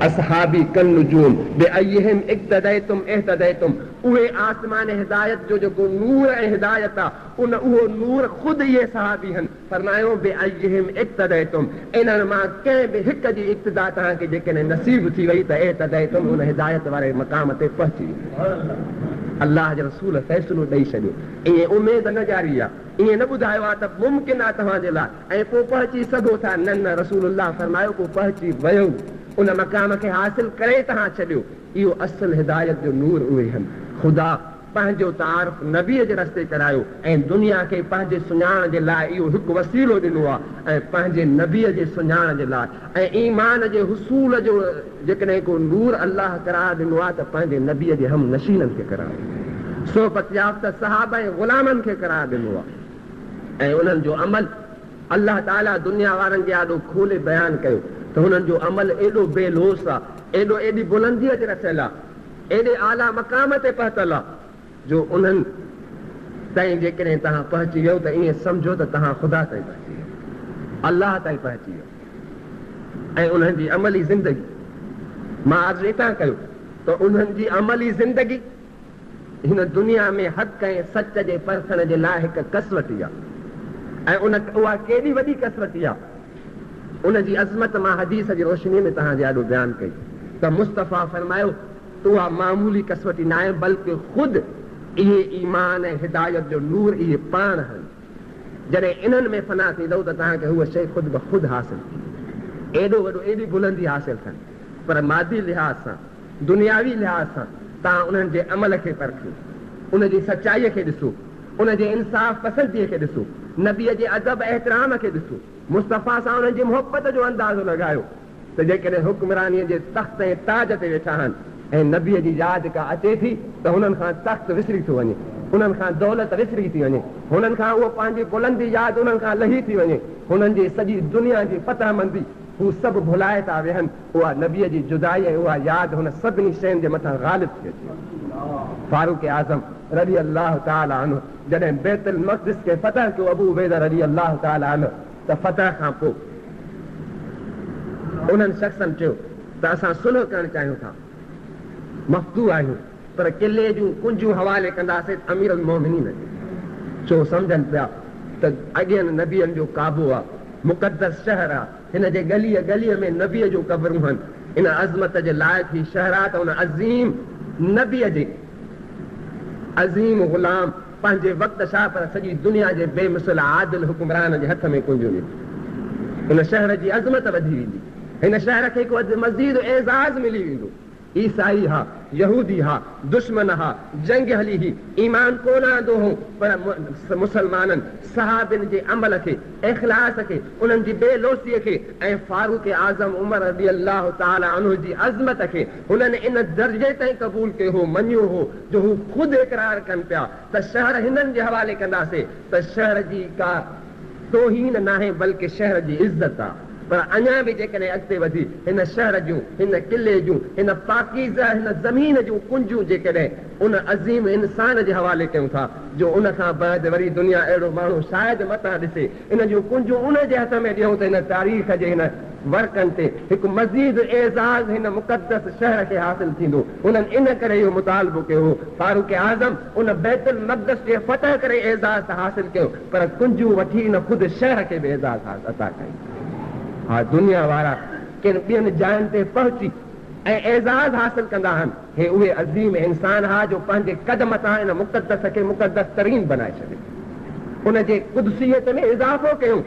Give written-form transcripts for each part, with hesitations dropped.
असहाबी कन नुजूम बेअयहिम इक्तदैतुम इहतदैतुम। उहे आसमान हिदायत जो जेको नूर ऐं हिदायत आहे उन उहो नूर ख़ुदि इहे सहाबी आहिनि। फरमायो बेअयहिम इक्तदैतुम, इन्हनि मां कंहिं बि हिक जी इक्तदा तव्हांखे जेकॾहिं नसीब थी वई त इहतदैतुम उन हिदायत वारे मक़ाम ते पहुची वई। अल्लाह जे रसूल फ़ैसिलो ॾेई छॾियो। ईअं उमेद न जारी आहे, ईअं न ॿुधायो आहे त मुमकिन आहे तव्हांजे लाइ ऐं पोइ पहुची सघो था। न न, रसूलुल्लाह फरमायो पोइ पहुची वियो, उन मक़ाम खे हासिल करे तव्हां छॾियो। इहो असुल हिदायत जो नूर उहे आहिनि। ख़ुदा पंहिंजो तारुफ़ नबीअ जे रस्ते करायो ऐं दुनिया खे पंहिंजे सुञाण जे लाइ इहो हिकु वसीलो ॾिनो आहे ऐं पंहिंजे नबीअ जे सुञाण जे लाइ ऐं ईमान जे हुसूल जो जेकॾहिं को नूर अल्लाह करार ॾिनो आहे त पंहिंजे नबीअ जे हम नशीननि खे करार ॾिनो, सोबत याफ़्ता सहाबा ऐं ग़ुलामनि खे करार ॾिनो आहे। ऐं उन्हनि जो अमल अल्लाह ताला दुनिया वारनि खे ॾाढो खोले बयानु कयो त हुननि जो अमल एॾो बेलोस आहे, एॾी बुलंदीअ ते रसियल आहे, एॾे आला मक़ाम ते पहुतल आहे जो उन्हनि ताईं जेकॾहिं तव्हां पहुची वियो त ईअं सम्झो त तव्हां ख़ुदा ताईं पहुची वियो, अल्लाह ताईं पहुची वियो। ऐं उन्हनि जी अमली ज़िंदगी, मां अर्ज़ु हितां कयो त उन्हनि जी अमली ज़िंदगी हिन दुनिया में हक़ ऐं सच जे परखण जे लाइ हिकु कसवटी आहे। ऐं उहा केॾी वॾी कसवटी आहे, उनजी अज़मत मां हदीस जी रोशनी में तव्हांजे ॾाढो बयानु कई त मुस्तफ़ा फरमायो त उहा मामूली कसवटी न आहे, बल्कि ख़ुदि इहे ईमान ऐं हिदायत जो नूर इहे पाण आहिनि। जॾहिं इन्हनि में फना थींदव त तव्हांखे उहा शइ ख़ुदि ब ख़ुदि हासिल थी, एॾो वॾो एॾी बुलंदी हासिल थियनि। पर मादी लिहाज़ सां, दुनियावी लिहाज़ सां तव्हां उन्हनि जे अमल खे परखियो, उनजी सचाईअ खे ॾिसो, उनजे इंसाफ़ पसंदीअ खे ॾिसो, नबीअ जे अदब एहतराम खे ॾिसो, मुस्तफ़ा सां उन्हनि जी मुहबत जो अंदाज़ो लॻायो त जेकॾहिं हुक्मरानीअ जे तख़्त ऐं ताज ते वेठा आहिनि ऐं नबीअ जी यादि का अचे थी त हुननि खां तख़्त विसरी थो वञे, हुननि खां दौलत विसरी थी वञे, हुननि खां उहो पंहिंजी बुलंदी यादि उन्हनि खां लही थी वञे, हुननि जी सॼी दुनिया जी फ़तहमंदी हू सभु भुलाए था वेहनि। उहा नबीअ जी जुदाई ऐं उहा यादि हुन सभिनी शयुनि जे मथां ग़ालिब थी अचे। फारूक आज़म रज़ी अल्लाह ताला अन्हु जॾहिं बैतुल मक़दिस खे फ़तह कयो, अबू उबैदा रज़ी अल्लाह ताला अन्हु, त फ़तह खां पोइ उन्हनि शख़्सनि चयो त असां सुलह करणु चाहियूं था, मफ़्तू आहियूं, पर किले जूं कुंजूं हवाले कंदासीं अमीर मोमिनीन खे। छो सम्झनि पिया त अॻियनि नबीअनि जो काबू आहे, मुक़दस शहर आहे, हिन जे गलीअ गलीअ में नबीअ जो क़बरूं आहिनि। इन अज़मत जे लाइक़ ही शहर आहे त उन अज़ीम नबीअ जे अज़ीम ग़ुलाम पंहिंजे वक़्त छा पर सॼी दुनिया जे बेमिसल आदिल हुक्मरान जे हथ में कुंजूं ॾिनी। हिन शहर जी अज़मत वधी वेंदी, हिन शहर खे हिकु मज़ीद एज़ाज़ मिली वेंदो। ईसाई हा, यहूदी हा, दुश्मन हा, जंग हली ही, ईमान कोन आंदो हो, पर मुसलमाननि सहाबिन जे अमल खे, इख़लास खे, उन्हनि जी बेलोसीअ खे ऐं फारूक आज़म उमर रज़ी अल्लाह ताला अन्हु जी अज़मत खे हुननि इन दर्जे ताईं क़बूल कयो हो, मञियो हो जो हू ख़ुदि इक़रार कनि पिया त शहर हिननि जे हवाले कंदासीं त शहर जी का तोहीन नाहे बल्कि शहर जी इज़त आहे। पर अञा बि जेकॾहिं अॻिते वधी हिन शहर जूं, हिन किले जूं, हिन पाकीज़ा हिन ज़मीन जूं कुंजूं जेकॾहिं उन अज़ीम इंसान जे हवाले कयूं था जो उन खां बाद वरी दुनिया अहिड़ो माण्हू शायदि मथां ॾिसे, इन जूं कुंजूं उन जे हथ में ॾियूं त हिन तारीख़ जे हिन वर्कनि ते हिकु मज़ीद एज़ाज़ हिन मुक़दस शहर खे हासिल थींदो। उन्हनि इन करे इहो मुतालबो कयो हो। फारूक आज़म उन बैतुल मक़दस खे फ़तह करे एज़ाज़ हासिल कयो, पर कुंजूं वठी इन ख़ुदि शहर खे बि एज़ाज़ अता कई। हा, दुनिया वारा किन ॿियनि जायुनि ते पहुची ऐं एज़ाज़ हासिल कंदा आहिनि, हे उहे अज़ीम इंसान हा जो पंहिंजे क़दम तां इन मुक़दस खे मुक़दस तरीन बनाए छॾियो, उन जे क़ुदसियत में इज़ाफ़ो कयूं,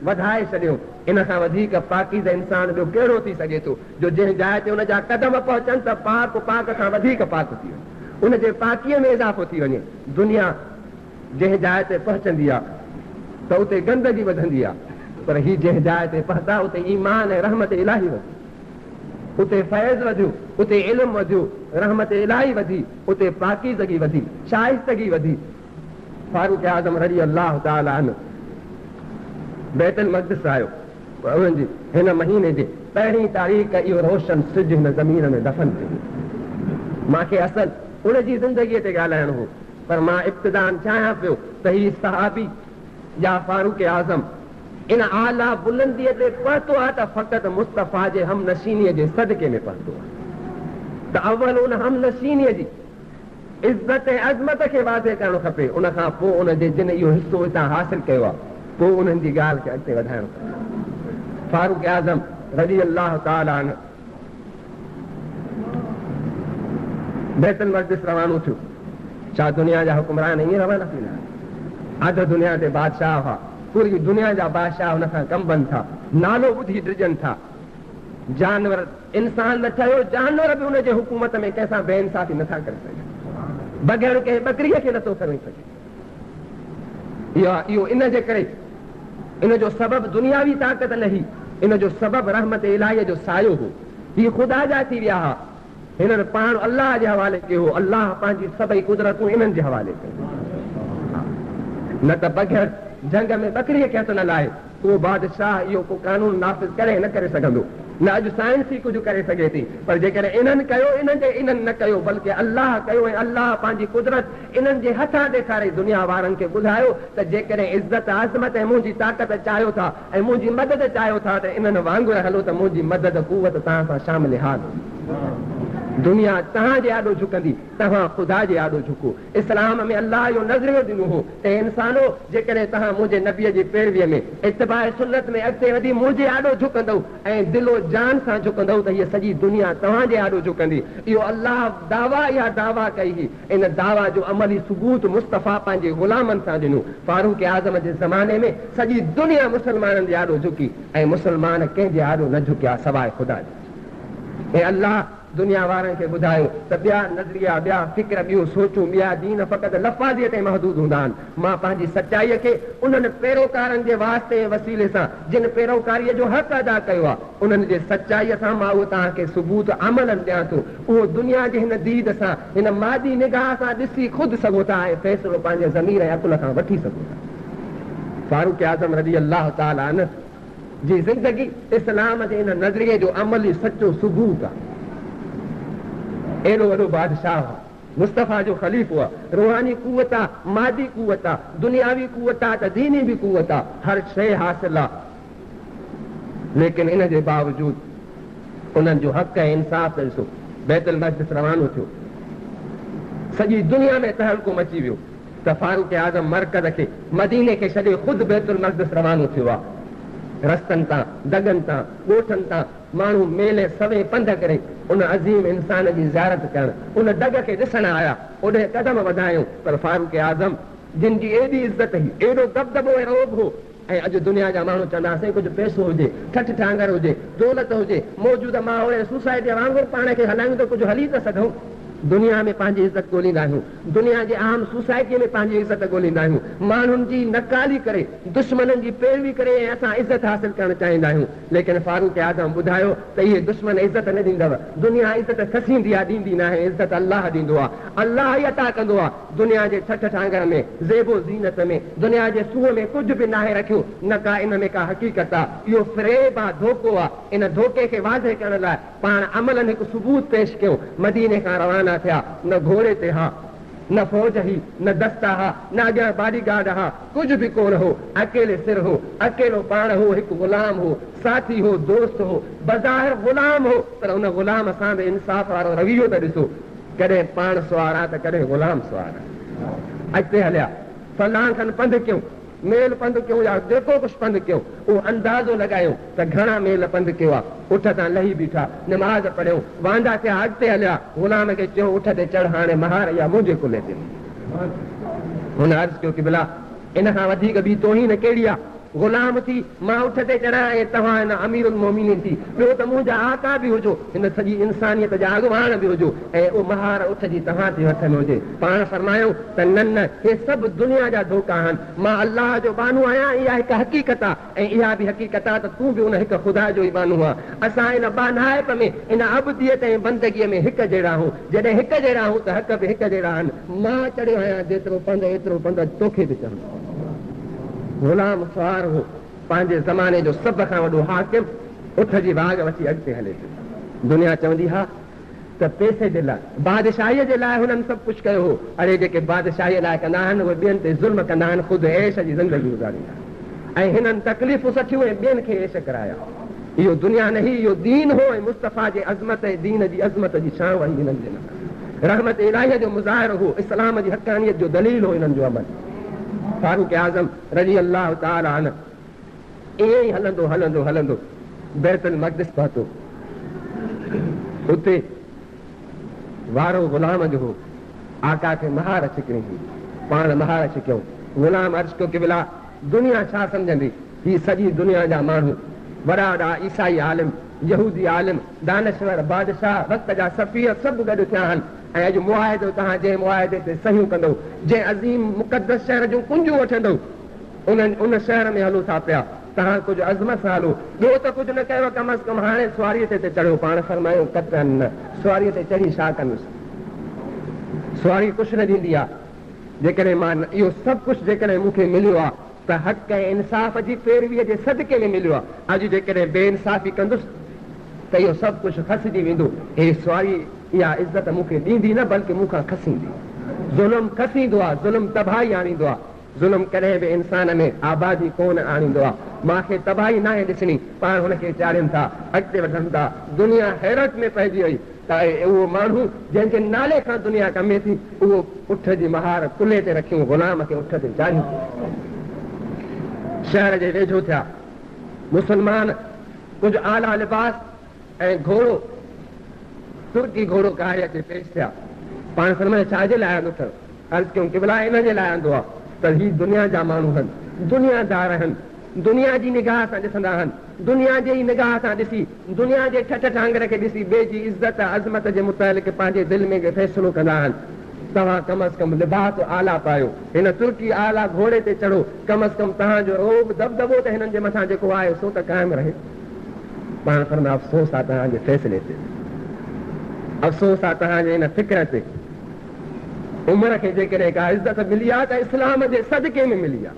वधाए छॾियो। इन खां वधीक पाकीज़ इंसान ॿियो कहिड़ो थी सघे थो जो जंहिं जाइ ते उन जा क़दम पहुचनि त पाक खां वधीक पाक थी वञे, उन जे पाकीअ में इज़ाफ़ो थी वञे। दुनिया जंहिं जाइ ते पहुचंदी आहे त उते गंदगी वधंदी आहे, पर ही जंहिं जाइ ते पहुता उते ईमान ऐं रहमत इलाही वधी, उते फैज़ वधियो, उते इल्म वधियो, रहमत इलाही वधी, उते पाकीज़गी वधी, शाइस्तगी वधी। फारूक आज़म रज़ी अल्लाह ताला अन्हु बैतुल मक़दिस आयो, उन्हनि जी हिन महीने जी पहिरीं तारीख़ इहो रोशन सिज हिन ज़मीन में दफ़न थी वियो। मूंखे असल उन जी ज़िंदगीअ ते ॻाल्हाइणो हो, पर मां इब्तिदान चाहियां पियो त ही सहाबी या फारूक आज़म इन आला बुलंदीअ ते पहुतो आहे त फ़क़ति मुस्तफ़ा जे हम नशीनीअ जे सदके में पहुतो आहे। त अवल उन हम नशीनीअ जी इज़त ऐं अज़मत खे वाज़े करणु खपे। उन खां पोइ उन जे जिन इहो हिसो हितां हासिल कयो आहे पोइ उन्हनि जी ॻाल्हि खे अॻिते वधाइणो खपे। फारूक आज़म रज़ी अल्लाह ताला अन्हु बैतुल मक़दिस रवानो थियो। छा दुनिया जा हुकुमरान ईअं रवाना थींदा? अधु दुनिया ते बादशाह हुआ, पूरी दुनिया जा बादशाह हुन खां कंबनि था, नालो ॿुधी ड्रिजनि था। जानवर इंसान न ठहियो, जानवर बि हुनजे हुकूमत में कंहिंसां बेइंसाफ़ी नथा करे सघनि। बग़ैर कंहिं बकरीअ खे नथो करे सघे। इहो इन जे करे, इन जो सबबु दुनियावी ताक़त न हुई, इन जो सबबु रहमत इलाही जो सायो हो। हीअ ख़ुदा जा थी विया हुआ। हिननि पाण अल्लाह जे हवाले कयो हो। अल्लाह पंहिंजी सभई कुदरतूं इन्हनि जे हवाले कयो। न त बग़ैर जंग में बकरीअ खे हथ न लाहे उहो बादशाह इहो को कानून नाफ़िज़ करे न करे सघंदो। न अॼु साइंस ई कुझु करे सघे थी, पर जेकॾहिं इन्हनि कयो, इन्हनि न कयो, बल्कि अल्लाह कयो ऐं अल्लाह पंहिंजी कुदरत इन्हनि जे हथां ॾेखारे दुनिया वारनि खे ॿुधायो त जेकॾहिं इज़त आज़मत ऐं मुंहिंजी ताक़त चाहियो था ऐं मुंहिंजी मदद चाहियो था त इन्हनि वांगुरु हलो त मुंहिंजी मदद कुवत तव्हां सां शामिल हाल। दुनिया तव्हांजे आॾो झुकंदी, तव्हां ख़ुदा जे आॾो झुको। इस्लाम में अल्लाह जो नज़रियो ॾिनो हो त इंसानो जेकॾहिं तव्हां मुंहिंजे नबीअ जी पैरवीअ में इत्तिबाए सुन्नत में अॻिते वधी मुंहिंजे आॾो झुकंदव ऐं दिलो जान सां झुकंदव त हीअ सॼी दुनिया तव्हांजे आॾो झुकंदी। इहो अल्लाह दावा या दावा कई हुई। इन दावा जो अमली सबूत मुस्तफ़ा पंहिंजे ग़ुलामनि सां ॾिनो। फारूक आज़म जे ज़माने में सॼी दुनिया मुस्लमाननि जे आॾो झुकी ऐं मुस्लमान कंहिंजे आॾो न झुकिया सवाइ ख़ुदा जे। ऐं अल्लाह दुनिया वारनि खे ॿुधायो त ॿिया नज़रिया, ॿिया फ़िक्र, ॿियो सोचूं, ॿिया दीन फ़क़ति लफ़ाज़ीअ ते महदूद हूंदा आहिनि। मां पंहिंजी सचाईअ खे उन्हनि पैरोकारनि जे वास्ते ऐं वसीले सां जिन पैरोकारीअ जो हक़ अदा कयो आहे उन्हनि जे सचाईअ सां मां उहो तव्हांखे सबूत अमलनि ॾियां थो। उहो दुनिया जे हिन दीद सां, हिन मादी निगाह सां ॾिसी ख़ुदि सघो था ऐं फ़ैसिलो पंहिंजे ज़मीर ऐं अकुल खां वठी सघो था। फारूक आज़म रज़ी अल्लाह ताला अन्हु जी ज़िंदगी इस्लाम जे इन नज़रिये जो अमली सचो सबूत आहे। एॾो वॾो बादशाह हुआ, मुस्तफ़ा जो ख़लीफ़ो आहे, रूहानी कुवत आहे, मादी कुवत आहे, दुनियावी कुवत आहे त दीनी बि कुवत आहे, हर शइ हासिल आहे। लेकिन इन जे बावजूद उन्हनि जो हक़ ऐं इंसाफ़ ॾिसो। बैतुल मक़दिस रवानो थियो, सॼी दुनिया में तहलको मची वियो त फारूक आज़म मरकज़ खे मदीने खे छॾे ख़ुदि बैतुल मक़दिस रवानो थियो आहे। रस्तनि तां, दगनि तां, ॻोठनि तां माण्हू मेले सवे पंध करे उन अज़ीम इंसान जी ज़ियारत करण, उन दग खे ॾिसण आया, ओॾे कदम वधायूं। पर फारूक आज़म जिन जी एॾी इज़त हुई, एॾो दबदबो ऐं रोब हो, ऐं अॼु दुनिया जा माण्हू चवंदा असां कुझु पैसो हुजे, ठठ ठांगर हुजे, दौलत हुजे, मौजूदा माहौल सोसाइटी वांगुरु पाण खे हलायूं त कुझु हली था सघूं। दुनिया में पंहिंजी इज़त ॻोल्हींदा आहियूं, दुनिया जे आम सोसाइटीअ में पंहिंजी इज़त ॻोल्हींदा आहियूं, माण्हुनि जी नकाली करे, दुश्मननि जी पैरवी करे ऐं असां इज़त हासिल करणु चाहींदा आहियूं। लेकिन फारूक आज़म ॿुधायो त इहे दुश्मन इज़त न ॾींदव। दुनिया इज़त खसींदी आहे, ॾींदी न आहे। इज़त अल्लाह ॾींदो आहे, अल्लाह ई अता कंदो आहे। दुनिया जे ठठ ठांगर में, ज़ेबो ज़ीनत में, दुनिया जे सूह में कुझु बि नाहे रखियो न का इन में का हक़ीक़त आहे। इहो फ़रेब आहे, धोखो आहे। इन धोखे खे वाज़े करण लाइ पाण अमलनि हिकु सबूत पेश कयो। मदीने खां रवाना थिया, न घोड़े ते हा, न फौज ही, न दस्ता हा, न अॻियां बॉडीगार्ड हा, कुझु बि कोन हो। अकेले सिर हो, अकेलो पाण हो, हिकु ग़ुलाम हो, साथी हो, दोस्त हो, बज़ाहिर ग़ुलाम हो, पर उन ग़ुलाम सां बि इंसाफ़ वारो रवैयो त ॾिसो। कॾहिं पाण सुवार आहे त कॾहिं ग़ुलाम सुवार आहे। अॻिते हलिया, फलां खनि पंधु कयूं, मेल पंधु कयूं या जेको कुझु पंधु कयूं, उहो अंदाज़ो लॻायूं त घणा मेल पंधु कयो आहे। उठ तां लही बीठा, नमाज़ पढ़ियूं, वांदा थिया, अॻिते हलिया। ग़ुलाम खे चयो उठ ते चढ़, हाणे महार या मुंहिंजे कुल्हे ते। हुन अर्ज़ु कयो कि भला इन खां वधीक ॿी तोहीन कहिड़ी आहे? ग़ुलाम थी मां उठ ते चढ़ां ऐं तव्हां हिन अमीरुल मोमिनीन थी, ॿियो त मुंहिंजा आका बि हुजो, हिन सॼी इंसानियत जा अॻुवान बि हुजो ऐं उहो महार उठ जी तव्हां जे हथ में हुजे। पाण फरमायो त न न, हे सभु दुनिया जा धोखा आहिनि। मां अल्लाह जो बानू आहियां, इहा हिकु हक़ीक़त आहे ऐं इहा बि हक़ीक़त आहे त तूं बि उन हिकु ख़ुदा जो ई बानू आहे। असां इन बानाइप में, इन अबदियत ऐं बंदगीअ में हिकु जहिड़ा आहियूं। जॾहिं हिकु जहिड़ा आहियूं त हक़ बि हिकु जहिड़ा आहिनि। मां चढ़ियो आहियां जेतिरो पंधु, एतिरो पंधु तोखे बि चढ़ो। ग़ुलाम सुवार हो, पंहिंजे ज़माने जो सभ खां वॾो हाकिम, उठ जी वाग वठी अॻिते हले पियो। दुनिया चवंदी हा त पैसे जे लाइ, बादशाहीअ जे लाइ हुननि सभु कुझु कयो हो। अड़े जेके बादशाहीअ लाइ कंदा आहिनि उहे ॿियनि ते ज़ुल्म कंदा आहिनि, ख़ुदि ऐश जी ज़िंदगी गुज़ारींदा आहिनि। ऐं हिननि तकलीफ़ूं सठियूं ऐं ॿियनि खे ऐश कराया। इहो दुनिया नहीं, इहो दीन हो ऐं मुस्तफ़ा जे अज़मत ऐं दीन जी अज़मत जी छांव हुई हिननि जे मथां। रहमत इलाही जो मुज़ाहिरो हो, इस्लाम जी हक़ानियत जो दलील हो हिननि जो अमल। फारूक आज़म रज़ी अल्लाह ताला अन्हु ईअं ई हलंदो हलंदो हलंदो बैतुल मक़दिस पहुतो। उते वारो गुलाम जो हो, आका खे महार छिकणी हुई, पाण महार छिकियो। गुलाम अर्ज़ कयो कि बिला दुनिया छा सम्झंदी, ही सॼी दुनिया जा माण्हू वॾा वॾा ईसाई आलिम, यहूदी आलिम, दानश्वर, बादशाह, वक़्त जा सफ़ीर सभु गॾु थिया आहिनि ऐं अॼु मुआहिदो तव्हां जंहिं मुआहिदे ते सहियूं कंदो, जंहिं अज़ीम मुक़दस शहर जूं कुंजूं वठंदो, उन शहर में हलो था पिया। तव्हां कुझु अज़मत सां हलो, ॿियो त कुझु न कयो, कम अज़ कम हाणे सुवारीअ ते चढ़ियो। पाण फरमायो कतनि न, सुवारीअ ते चढ़ी छा कंदुसि? सुवारी कुझु न ॾींदी आहे। जेकॾहिं मां इहो सभु कुझु जेकॾहिं मूंखे मिलियो आहे त हक़ ऐं इंसाफ़ जी पैरवीअ जे सदके में मिलियो आहे। अॼु जेकॾहिं बेइंसाफ़ी कंदुसि त इहो सभु कुझु खसिजी वेंदो। हे सुवारी इहा इज़त मूंखे ॾींदी न, बल्कि मूंखां खसींदी। ज़ुल्म खसींदो आहे, ज़ुल्म तबाही आणींदो आहे। ज़ुल्म कॾहिं बि इंसान में आबादी कोन आणींदो आहे। मूंखे तबाही न आहे ॾिसणी, पाण हुनखे चाढ़ियनि था, अॻिते वधनि था। दुनिया हैरत में पइजी वई त उहो माण्हू जंहिंजे नाले खां दुनिया कमे थी, उहो उठ जी महार कुल्हे ते रखियूं, गुलाम खे उठ ते चाढ़ियूं। शहर जे वेझो थिया मुस्लमान, कुझु आला लिबास ऐं घोड़ो, तुर्की घोड़ो कारिया ते पेश थिया। पाण फरमाए छाजे लाइ आंदो अथव? अर्ज़ कयूं कि भला इन जे लाइ आंदो आहे त ही दुनिया जा माण्हू आहिनि, दुनियादार आहिनि, दुनिया जी निगाह सां ॾिसंदा आहिनि, दुनिया जे ई निगाह सां ॾिसी, दुनिया जे ठठ ठांगर खे ॾिसी ॿिए जी इज़त अज़मत जे मुतालिक़ पंहिंजे दिलि में फ़ैसिलो कंदा आहिनि। तव्हां कम अज़ कम लिबास आला पायो, हिन तुर्की आला घोड़े ते चढ़ो, कम अज़ कम तव्हांजो रोब दबदबो त हिननि जे मथां जेको आहे सो त क़ाइमु रहे। पाण फरमाए अफ़सोस आहे तव्हांजे फ़ैसिले ते, अफ़सोस आहे तव्हांजे हिन फिक्र ते। उमिरि खे जेकॾहिं का इज़त मिली आहे त इस्लाम जे सदके में मिली आहे।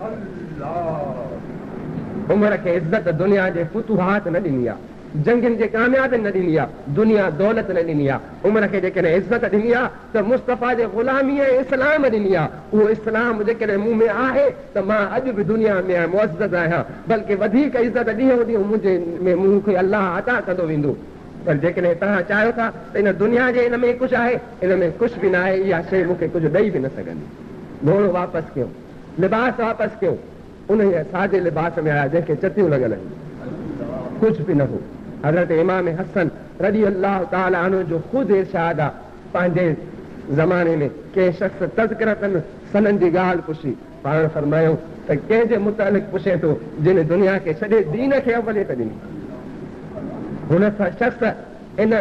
उमिरि खे इज़त दुनिया जे फुतूहात न ॾिनी आहे, जंगनि जे कामयाबी न ॾिनी आहे, दुनिया दौलत न ॾिनी आहे। उमिरि खे जेकॾहिं इज़त ॾिनी आहे त मुस्तफ़ा जे ग़ुलामी ऐं इस्लाम ॾिनी आहे। उहो इस्लाम जेकॾहिं मूं में आहे त मां अॼु बि दुनिया में मुअज़्ज़ज़ आहियां, बल्कि वधीक इज़त ॾींहों ॾींहुं मुंहिंजे में मूंखे अलाह अता कंदो वेंदो। पर जेकॾहिं तव्हां चाहियो था त इन दुनिया जे इन में कुझु आहे, इन में कुझु बि न आहे, इहा शइ मूंखे कुझु ॾेई बि न सघंदी। घोड़ो वापसि कयो, लिबास वापसि कयो, उन सादे लिबास में आया जंहिंखे चटियूं लॻल आहिनि, कुझु बि न हो। हज़रत इमाम हसन रज़ी अल्लाह ताला अन्हु जो ख़ुदि इरशाद आहे, पंहिंजे ज़माने में कंहिं शख़्स तज़किरतनि सननि जी ॻाल्हि पुछी, पाण फरमायो त कंहिंजे मुतालिक़ पुछे थो जिन दुनिया खे छॾे दीन खे अवलियत ॾिनी। हुन शख़्स इन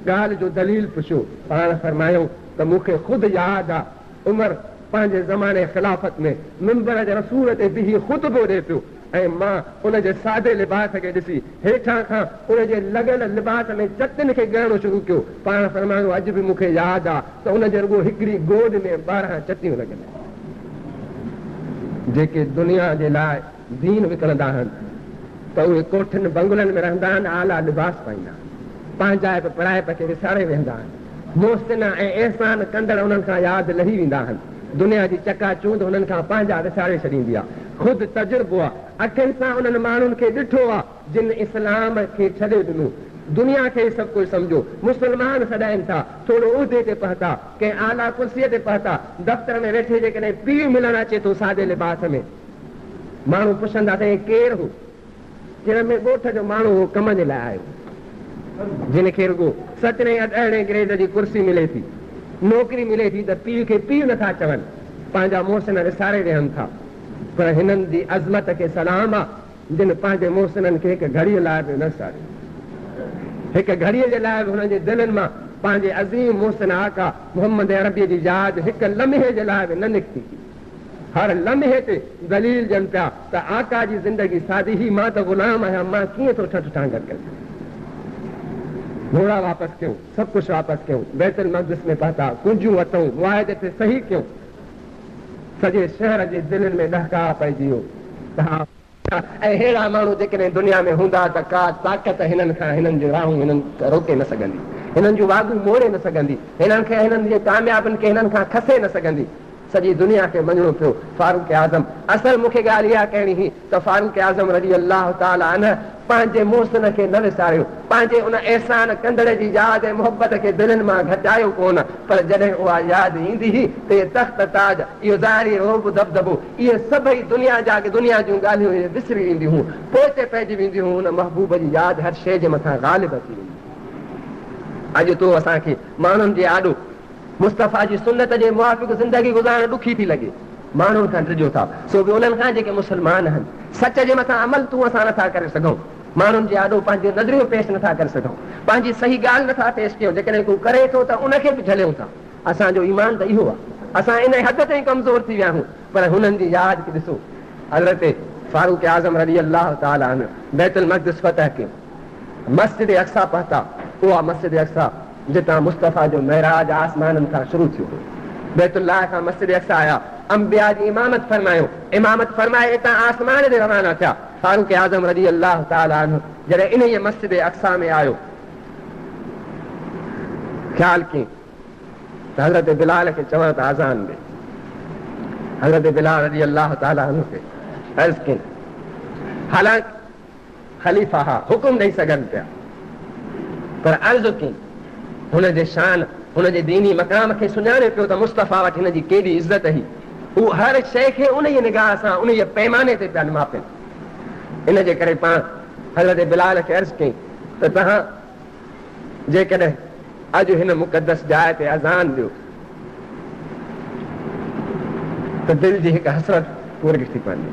ॻाल्हि जो दलील पुछियो, पाण फरमायो त मूंखे ख़ुदि यादि आहे उमर पंहिंजे ज़माने ख़िलाफ़त में मिंबर जे रसूल ते बीही ख़ुतबो ॾिए पियो ऐं मां उनजे सादे लिबास खे ॾिसी हेठां खां उनजे लॻियल लिबास में चटियुनि खे ॻणणो शुरू कयो। पाण फरमायो अॼु बि मूंखे यादि आहे त उनजे रुॻो हिकिड़ी गोद में 12 चटियूं लॻियल आहिनि। जेके दुनिया जे लाइ दीन विकिणंदा आहिनि त उहे कोठियुनि बंगलनि में रहंदा आहिनि, आला लिबास पाईंदा आहिनि, पंहिंजा पराइप खे विसारे वेंदा आहिनि। मोहसिन ऐं अहसान कंदड़ उन्हनि खां यादि लही वेंदा आहिनि। दुनिया जी चकाचूंद हुननि खां पंहिंजा विसारे छॾींदी आहे। ख़ुदि तजुर्बो आहे, अखियुनि सां उन्हनि माण्हुनि खे ॾिठो आहे जिन इस्लाम खे छॾे ॾिनो, दुनिया खे सभु कुझु सम्झो। मुस्लमान सॾाइनि था, थोरो उहिदे ते पहुता, कंहिं आला कुर्सीअ ते पहुता, दफ़्तर में वेठे जेकॾहिं पीउ मिलणु अचे थो सादे लिबास में, माण्हू पुछंदा त केरु हो? जिन में ॻोठ जो माण्हू हो, कम जे लाइ आयो, जिन खे रुॻो 7 8 ग्रेड जी कुर्सी मिले थी, नौकिरी मिले थी त पीउ खे पीउ नथा चवनि, पंहिंजा मोहसिन विसारे रहनि था। पर हिननि जी अज़मत खे सलाम आहे जिन पंहिंजे मोहसिननि खे हिकु घड़ीअ लाइ बि न सारियो, हिकु घड़ीअ जे लाइ बि हुननि जे दिलनि मां पंहिंजे अज़ीम मोहसिन आका मोहम्मद अरबीअ जी यादि हिकु लम्हे जे लाइ बि न निकिती। हर लम्हे ते दलील ॾियनि पिया त आका जी ज़िंदगी सादी ही, मां त ग़ुलाम आहियां, मां कीअं थो ठठ ठांगर कयां। घोड़ा वापसि कयूं, सभु कुझु वापसि कयूं, बैतुल मक़दिस में पहुता, कुंजूं वरितऊं, मुआहिदे ते सही कयूं। सॼे शहर जे दिलनि में ॾहका पइजी वियो। ऐं अहिड़ा माण्हू जेकॾहिं दुनिया में हूंदा त का ताक़त हिननि खां, हिननि जूं राहूं हिननि रोके न सघंदी, हिननि जूं वागूं मोड़े न सघंदी, हिननि खे, हिननि जे कामयाबियुनि खे हिननि खां खसे न सघंदी। सॼी दुनिया खे मञणो पियो फारूक आज़म। असल मूंखे ॻाल्हि इहा कहणी हुई त फारूक आज़म रज़ी अल्लाह ताला अन्हु पंहिंजे मोहसिन खे न विसारियो, पंहिंजे उन अहसान कंदड़ जी यादि ऐं मुहबत खे दिलनि मां घटायो कोन, पर जॾहिं उहा यादि ईंदी हुई त इहे तख़्त ताज, इहो ज़ाहिरी रोब दबदबो, इहे सभई दुनिया जूं ॻाल्हियूं विसरी वेंदियूं हुयूं, पोइ पइजी वेंदियूं हुयूं। उन महबूब जी यादि हर शइ जे मथां ग़ालिब अची वेंदी। अॼु तो असांखे माण्हुनि जे आॾो मुस्तफ़ा जी सुन्नत जे मुआफ़िक़ ज़िंदगी गुज़ारणु ॾुखी थी लॻे। माण्हुनि खां ॾिजो था, सो बि उन्हनि खां जेके मुस्लमान आहिनि, सच जे मथां अमल तूं असां नथा करे सघूं, माण्हुनि जे आॾो पंहिंजो नज़रियो पेश नथा करे सघूं, पंहिंजी सही ॻाल्हि नथा पेश कयूं। जेकॾहिं को करे थो त उनखे बि झलियूं था। असांजो ईमान त इहो आहे, असां इन हद ताईं कमज़ोर थी विया आहियूं। पर हुननि जी यादि खे ॾिसो, हज़रत फारूक आज़म रज़ी अल्लाह ताला अन्हु बैतुल मक़दिस फतह कयो, मस्जिद अक़सा पहुता। उहा मस्जिद अक़सा जितां मुस्तफ़ा जो मेराज आसमाननि खां शुरू थियो हो। बैतुल्लाह खां मस्जिद अक़सा आया, अंबिया जी इमामत फरमाए हितां आसमान ते रवाना थिया। फारूक आज़म रज़ी अल्लाह ताला अन्हु जॾहिं इन मस्जिद अक़सा में आयो, ख़्याल कयईं त हज़रत बिलाल खे चवां त आज़ान ॾे। हज़रत बिलाल रज़ी अल्लाह ताला अन्हु खे अर्ज़ कयईं, हालांकि ख़लीफ़ा हुकुम ॾेई सघनि पिया, पर अर्ज़ कयईं हुनजे शान, हुनजे दीनी मक़ाम खे सुञाणे पियो त मुस्तफ़ा वटि हिन जी केॾी इज़त हुई। हू हर शइ खे उन जी निगाह सां, उन जे पैमाने ते पिया मापनि। इन जे करे पाण हज़रत बिलाल खे अर्ज़ कयईं त तव्हां जेकॾहिं अॼु हिन मुक़दस जाइ ते अज़ान ॾियो त दिलि जी हिकु हसरत पूरी थी पवंदी।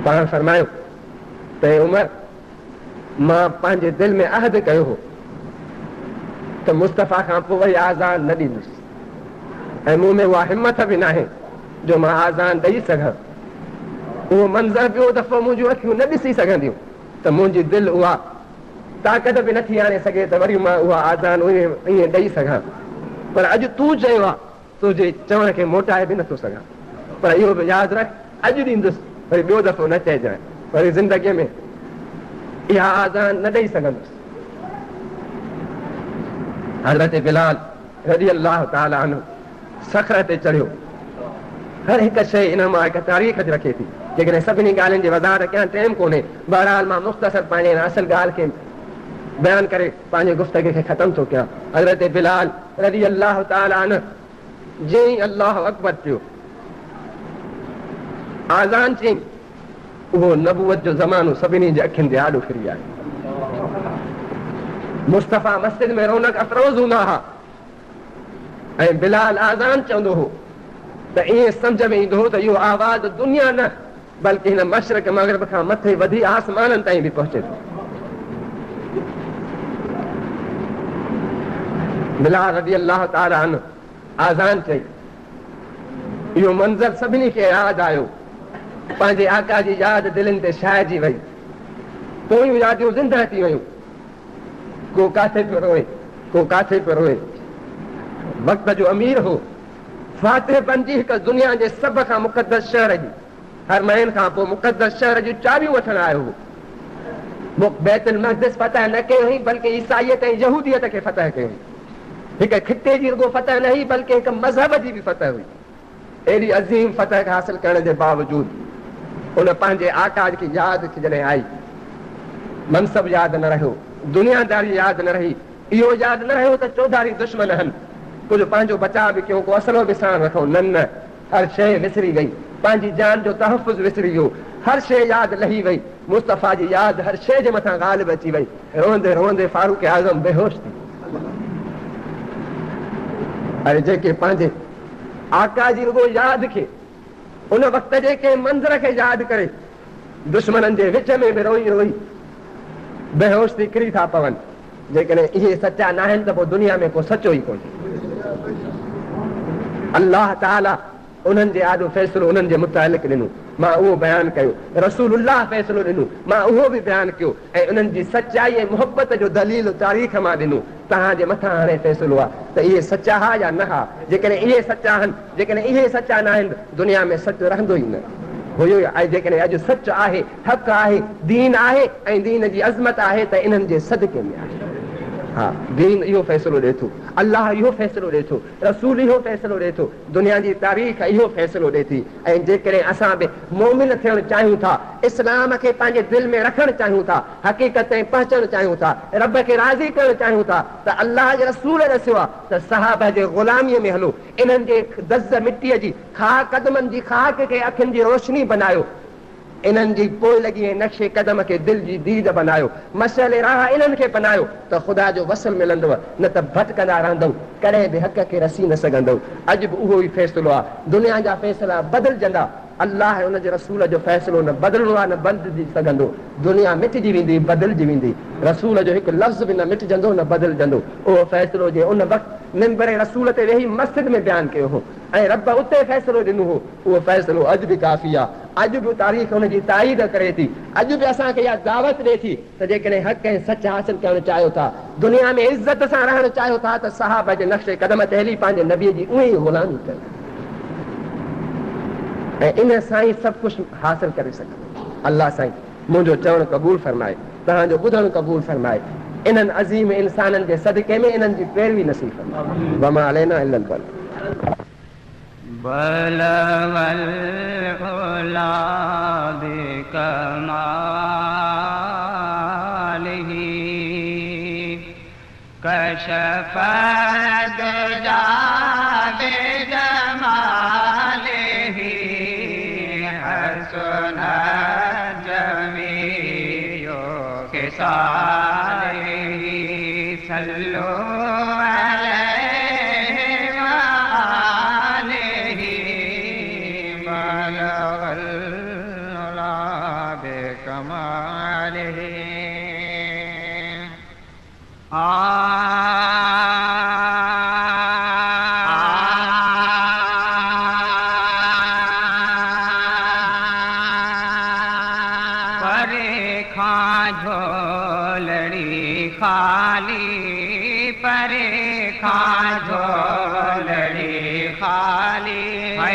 पाण फरमायो त उमर, मां पंहिंजे दिलि में अहद कयो हो त मुस्तफ़ा खां पोइ वरी आज़ान न ॾींदुसि, ऐं मूं में उहा हिमत बि न आहे जो मां आज़ान ॾेई सघां। उहो मंज़र ॿियो दफ़ो मुंहिंजूं अखियूं न ॾिसी सघंदियूं त मुंहिंजी दिलि उहा ताक़त बि नथी आणे सघे त वरी मां उहा आज़ान ईअं ॾेई सघां। पर अॼु तूं चयो आहे, तुंहिंजे चवण खे मोटाए बि नथो सघां, पर इहो बि यादि रख, अॼु ॾींदुसि, वरी ॿियो दफ़ो न चइजांइ, वरी ज़िंदगीअ में इहा आज़ान न ॾेई सघंदुसि। हज़रत बिलाल रज़ी अल्लाह ताला अन्हु सख़र ते चढ़ियो। हर हिकु शइ इन मां हिकु तारीख़ रखे थी, जेकॾहिं सभिनी ॻाल्हियुनि जी वज़ाहत कयां टाइम कोन्हे। बहरहाल मां मुख़्तसर पंहिंजे असल ॻाल्हि खे बयानु करे पंहिंजे गुफ़्तगू खे ख़तमु थो कयां। हज़रत बिलाल रज़ी अल्लाह ताला अन्हु जीअं अल्लाह अकबर थियो, आज़ान चई, उहो नबूवत जो ज़मानो सभिनी जे अखियुनि जे आॾो फिरी आयो। मुस्तफ़ा मस्जिद में रौनक अफ़रोज़ हूंदा हुआ, ऐं बिलाल आज़ान चवंदो हो त ईअं सम्झ में ईंदो हो त इहो आवाज़ दुनिया न बल्कि हिन मशरक़ मग़रिब खां मथे वधी आसमाननि ताईं बि पहुचे थो। बिलाल रज़ी अल्लाह ताला अन्हु आज़ान चई, इहो मंज़र सभिनी खे यादि आयो। पंहिंजे आका जी यादि दिलनि ते छाइजी वई, पोयूं यादियूं ज़िंदा थी वयूं। को काथे पियो रोए, को काथे पियो रोए। वक़्त जो अमीर हो, फातिह बणिजी हिकु दुनिया जे सभ खां मुक़दस शहर जी, हरमैन खां पोइ मुक़दस शहर जूं चाबियूं वठणु आयो हो। बैतुल मक़दिस फतह न कयो हुई, बल्कि ईसाईयत ऐं यहूदियत खे फतह कयो हुई। हिकु खिते जी रुगो फतह न हुई, बल्कि हिकु मज़हब जी बि फतह हुई। एॾी अज़ीम फतह खे हासिल करण जे बावजूदि उन पंहिंजे आका जी यादि खे जॾहिं आई, मनसब यादि न रहियो, दुनियादारी यादि न रही, इहो यादि न रहियो त चौधारी दुश्मन आहिनि, कुझु पंहिंजो बचाव बि कयूं, को असलो बि साण रखूं, न, हर शइ विसरी वई, पंहिंजी जान जो तहफ़ुज़ विसरी वियो, हर शइ यादि लही वई। मुस्तफ़ा जी यादि हर शइ जे मथां ग़ालिब अची वई। रोंदे रोंदे फारूक आज़म बेहोश थी। ऐं जेके पंहिंजे आका जी रुगो यादि खे, उन वक़्त जे कंहिं मंज़र खे यादि करे दुश्मननि जे विच में बि रोई रोई बेहोश थी किरी था पवनि, जेकॾहिं इहे सचा न आहिनि त पोइ दुनिया में को सचो ई कोन्हे। अल्लाह ताला उन्हनि जे आॾो फ़ैसिलो उन्हनि जे मुतालिक़ ॾिनो, मां उहो बयानु कयो। रसूलुल्लाह फ़ैसिलो ॾिनो, मां उहो बि बयानु कयो, ऐं उन्हनि जी सचाई ऐं मुहबत जो दलील तारीख़ मां ॾिनो। तव्हांजे मथां हाणे फ़ैसिलो आहे त इहे सचा हा या न हा। जेकॾहिं इहे सचा आहिनि, जेकॾहिं इहे सचा न आहिनि, दुनिया में सच रहंदो ई न हुयो। ऐं जेकॾहिं अॼु सच आहे, हक़ आहे, दीन आहे ऐं दीन जी अज़मत आहे, त इन्हनि जे सदके में आहे। हाँ दीन इहो फ़ैसिलो ॾिए थो, अल्लाह इहो फ़ैसिलो ॾिए थो, रसूल इहो फ़ैसिलो ॾिए थो, दुनिया जी तारीख़ इहो फ़ैसिलो ॾिए थी। ऐं जेकॾहिं असां बि मोमिन थियणु चाहियूं था, इस्लाम खे पंहिंजे दिलि में रखणु चाहियूं था, हक़ीक़त ऐं पहचणु चाहियूं था, रब खे राज़ी करणु चाहियूं था, त अल्लाह जे रसूल ॾसियो आहे त सहाबा जे ग़ुलामीअ में हलो, इन्हनि जे दज़ मिटीअ जी खाक क़दमनि जी खाक खे अखियुनि जी रोशनी बनायो, इन्हनि जी पोइ लॻी ऐं नक्शे क़दम खे दिलि जी दीद बनायो, मशअल राह इन्हनि खे बनायो त ख़ुदा जो वसल मिलंदव, न त भटकंदा रहंदव, कॾहिं बि हक़ खे रसी न सघंदव। अॼु बि उहो ई फ़ैसिलो आहे, दुनिया जा फ़ैसिला बदिलजंदा, अल्लाह ऐं उनजे रसूल जो फ़ैसिलो न बदिलणो आहे, न बदिलजी सघंदो। दुनिया मिटिजी वेंदी, बदिलजी वेंदी, रसूल जो हिकु लफ़्ज़ बि न मिटिजंदो, न बदिलजंदो। उहो फ़ैसिलो जे उन वक़्तु मिंबर रसूल ते वेही मस्जिद में बयानु कयो हो ऐं रब उते फ़ैसिलो ॾिनो हो, उहो फ़ैसिलो अॼु बि काफ़ी आहे। अॼु बि तारीख़ हुनजी ताईद करे थी, अॼु बि असांखे इहा दावत ॾिए थी त जेकॾहिं हक़ ऐं सच हासिल करणु चाहियो था, दुनिया में इज़त सां रहणु चाहियो था, त सहाबा जे नक्शे क़दम ते हली पंहिंजे नबीअ जी उहे ई ग़ुलामी कयो ऐं इन सां ई सभु कुझु हासिल करे सघंदो। अल्लाह साईं मुंहिंजो चवणु क़बूल फरमाए, तव्हांजो ॿुधणु क़बूल फरमाए, इन्हनि अज़ीम इंसाननि जे सदके में इन्हनि जी पैरवी नसीब फरमाए। वमा अलैना इल्लल बलाग। बलवल उला बिकमालिही कशफ दुजा बिजमालिही हसन जमीयो खिसालिही सल्लु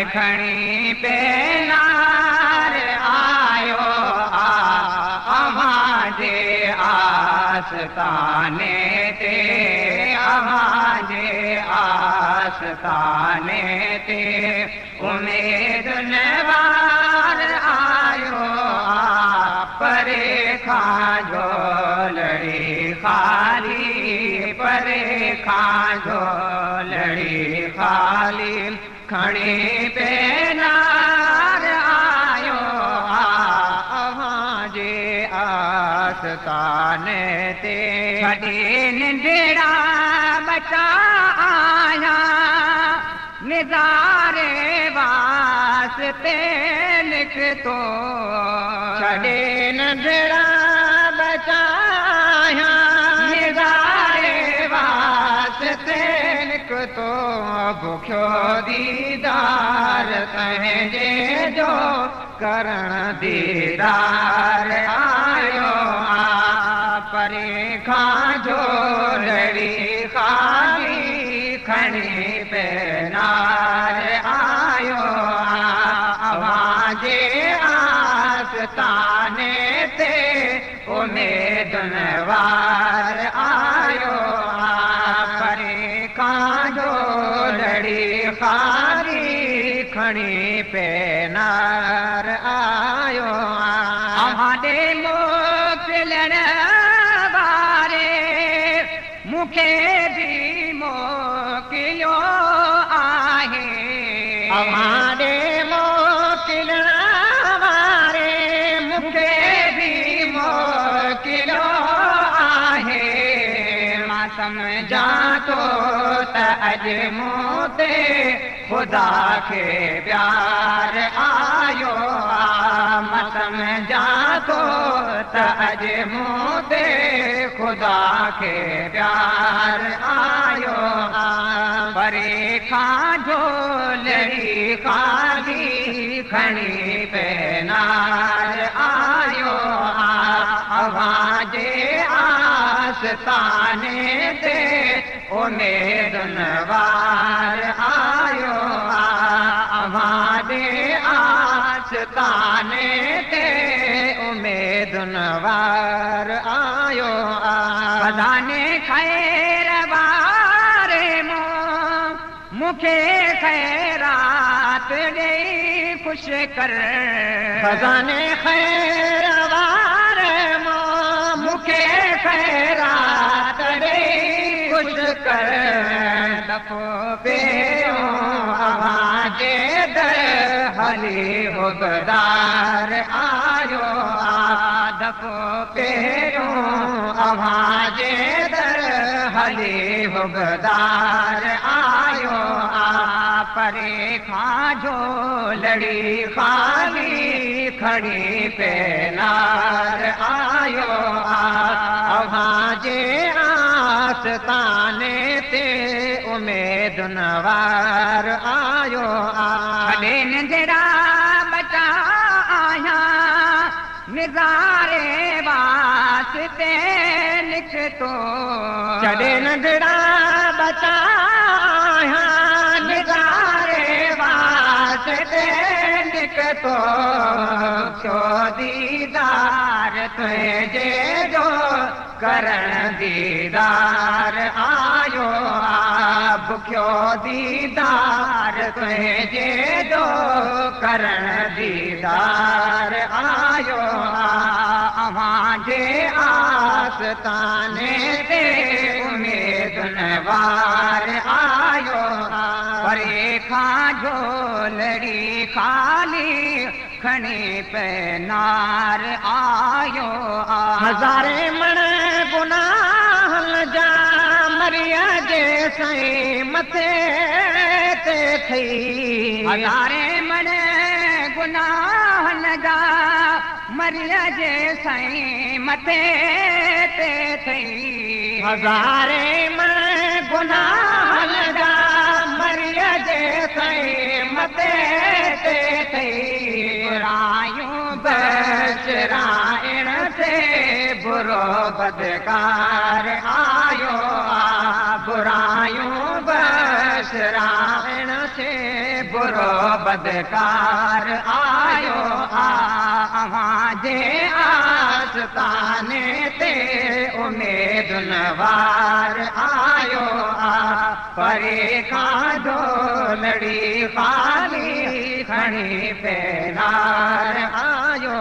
खणी पे नार आयो अमाजे आस्ताने ते, अमाजे आस्ताने ते उम्मीद नवार आयो परे खां झोलड़ी खाली, परे खां झोलड़ी खाली खणी पे नार आयो अमाजे आस्ताने ते छॾी निंढड़ा बचा आया निज़ारे वास्ते लिख तो, छॾे निंढड़ा बचा आया निज़ारे वास्ते लिख तो, बुख्यो दीदार तंहिंजे जो करण दीदार आयो परे खां झोलड़ी खाली खणी पे नार आयो अवाजे आस्ताने ते उम्मीदुन वार आयो परे खां झोलड़ी खाली खणी पे नार आयो अहांजे मोकिलण वारे मूंखे बि मोकिलियो आहे, अहांजे मोकिलण वारे मूंखे बि मोकिलियो आहे, मां सम्झां थो त अॼु मूं ते ख़ुदा खे प्यार आयो मां सम्झां थो त अॼु मूं ते ख़ुदा खे प्यार आयो परे खां झोलड़ी खाली खणी पे नार आयो अवाजे आस्ताने ते उम्मीदुन वार आयो अवाजे आस्ताने ते उम्मीदुन वार आयो खजाने खैर वारे मुखे खैरात ॾे ख़ुशि कर खजाने खैर वारे मुखे खैरात ॾे ख़ुशि कर दफ़ो पहिरियों अवाजे दर हली हुबदार आयो दफ़ो पहिरियों अवाजे दर हली हुबदार आयो परे खां जो लड़ी खाली खड़ी पेनार आयो अवाजे आस्ताने ते उमेद नवार आयो छॾे नंढड़ा बचा आया निज़ारे वास्ते लिखतो छॾे नंढड़ा बचा आया निज़ारे वास्ते लिखतो छो दीदार तुंहिंजे जो करण दीदार आयो बुखियो दीदार तुंहिंजे जो करण दीदार आयो अव्हांजे आस्ताने ते उमेद नवार आयो परे खां झोलड़ी खाली खणी पेनार आयो हज़ारे मण गुनाहन जा मरिया जे साईं मथे ते थई हज़ारे मण गुनाहन जा मरिया जे साईं मथे ते थई हज़ारे मण गुनाहन जा मरिया जे साईं मथे ते थई बुरायूं बशराइण से बुरो बदकार आयो बुरायूं बशराइण से बुरो बदकार आयो अव्हांजे आस्ताने ते उमेद नवार आयो परे खां झोलड़ी खाली खणी पेनार आयो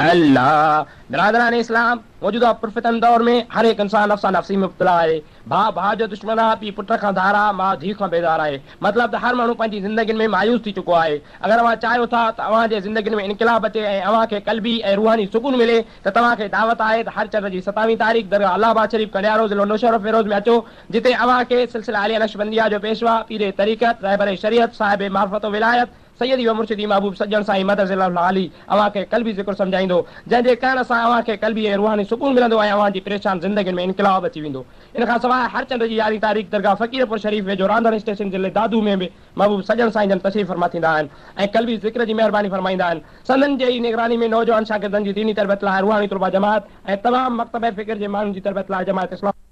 अल्लाह बिरादरान इस्लाम मौजूदा पुरफितन दौर में हर एक इंसान नफ्सा नफ्सी में मुब्तला है भाउ जो दुश्मन आहे पीउ पुट खां धार आहे माउ धीउ खां बेज़ार आहे मतिलबु त हर माण्हू पंहिंजी ज़िंदगी में मायूस थी चुको आहे अगरि अव्हां चाहियो था त अव्हांजे ज़िंदगी में इनक़िलाब अचे ऐं अव्हांखे क़ल्बी ऐं रूहानी सुकून मिले त तव्हांखे दावत आहे त हर चंड जी 27 तारीख़ दरगाह अलाहाबाद शरीफ़ कन्यारो ज़िलो नौशहर फ़िरोज़ में अचो जिते अव्हांखे सिलसिला आलिया नक्शबंदिया जो पेशवा पीरे तरीक़त रहबर शरीयत साहिब मार्फत विलायत सैयदी व मुर्शिदी महबूब सज्जन साईं मदद अली अव्हांखे क़ल्बी ज़िक्र सम्झाईंदो जंहिंजे करण सां अव्हांखे क़ल्बी ऐं रूहानी सुकून मिलंदो ऐं अव्हांजी परेशान ज़िंदगी में इनक़िलाब अची वेंदो इन खां सवाइ हर चंड जी 11 तारीख़ दरगाह फ़कीरपुर शरीफ़ वेझो रांधण स्टेशन ज़िले दादू में बि महबूब सज्जन साईं जन तशरीफ़ फरमा थींदा आहिनि ऐं क़ल्बी ज़िक्र जी महिरबानी फरमाईंदा आहिनि संदन जे निगरानी में नौजवान शागिर्दनि जी दीनी तरबियत लाइ रूहानी तुलबा जमात ऐं तमामु मकतब फ़िक्र जे माण्हुनि जी तरबियत लाइ जमात इस्लाम